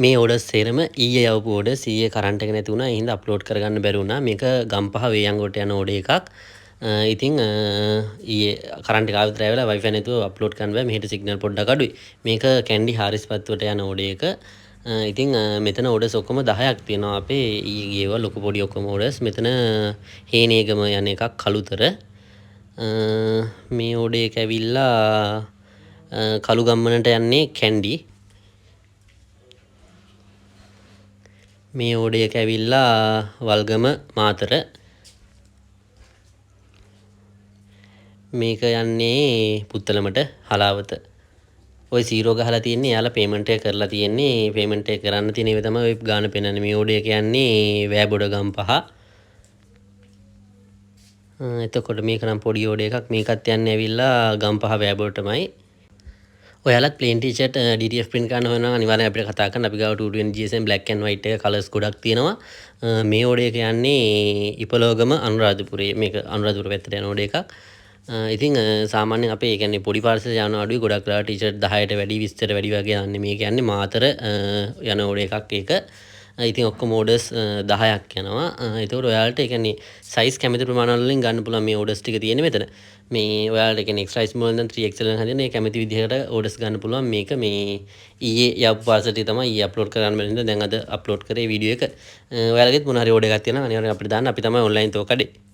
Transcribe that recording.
මේ ඕඩර්ස් සේරම ඊයේ යවපු ඕඩර්ස් ඊයේ කරන්ට් එක නැති වුණා. ඒ හින්දා අප්ලෝඩ් කරගන්න බැරි වුණා. මේක ගම්පහ වේයන්ගොඩට යන ඕඩර් එකක්. ඉතින් ඊයේ කරන්ට් එක ආවිත් රැවලා වයිෆයි නැතුව අප්ලෝඩ් කරන්න බෑ. මෙහෙට සිග්නල් පොඩ්ඩක් අඩුයි. මේක කැන්ඩි හාරිස්පත්තුවට යන ඕඩර් එක. ඉතින් මෙතන ඕඩර්ස් ඔක්කොම 10ක් තියෙනවා. අපේ ඊයේ ගේවා ලොකු පොඩි ඔක්කොම ඕඩර්ස්. මෙතන හේනේගම යන එකක් කළුතර. මේ ඕඩර් එක ඇවිල්ලා කළුගම්මනට යන්නේ කැන්ඩි. මේ ඕඩර් එක ඇවිල්ලා වල්ගම මාතර. මේක යන්නේ පුත්තලමට හලාවත. ඔය සීරෝ ගහලා තියෙන්නේ. යාලා පේමන්ට් එක කරලා තියෙන්නේ. පේමන්ට් එක කරන්න තියෙන ඒවා තමයි ඔය ගාන පෙන්නන්නේ. මේ ඕඩර් එක යන්නේ වෑබොඩ ගම්පහ. එතකොට මේක නම් පොඩි ඕඩර් එකක්. මේකත් යන්නේ ඇවිල්ලා ගම්පහ වෑබොඩටමයි. ඔයාලත් ප්ලේන් ටී-ෂර්ට් DTF print කරන්න හොයනවා නම් අනිවාර්යෙන් අපිට කතා කරන්න. අපි ගාව 220 GSM black and white එක කලර්ස් ගොඩක් තියෙනවා. මේ ඕඩර් එක යන්නේ ඉපලෝගම අනුරාධපුරේ. මේක අනුරාධපුර පැත්තට යන ඕඩර් එකක්. ඉතින් සාමාන්‍යයෙන් අපේ කියන්නේ පොඩි පාර්සල් යන අඩුයි. ගොඩක් වෙලා ටී-ෂර්ට් 10ට වැඩි 20ට වැඩි වගේ යන්නේ. මේක යන්නේ මාතර යන ඕඩර් එකක් ඒක. ඉතින් ඔක්කොම ඕඩර්ස් 10ක් යනවා. ඒතකොට ඔයාලට ඒ කියන්නේ සයිස් කැමති ප්‍රමාණ වලින් ගන්න පුළුවන් මේ ඕඩර්ස් ටික තියෙන්නේ මෙතන. මේ ඔයාලට කියන්නේ extra small නම් 3XL නම් හදන්න ඒ කැමති විදිහට ඕඩර්ස් ගන්න පුළුවන්. මේක මේ ඊයේ යප් පාර්සල් ටික තමයි ඊයේ අප්ලෝඩ් කරන්න බැරිද දැන් අද අප්ලෝඩ් කරේ වීඩියෝ එක. ඔයාලගෙත් මොන හරි ඕඩර් එකක් තියෙනවා අනිවාර්යෙන් අපිට දාන්න. අපි තමයි ඔන්ලයින් තෝ කඩේ.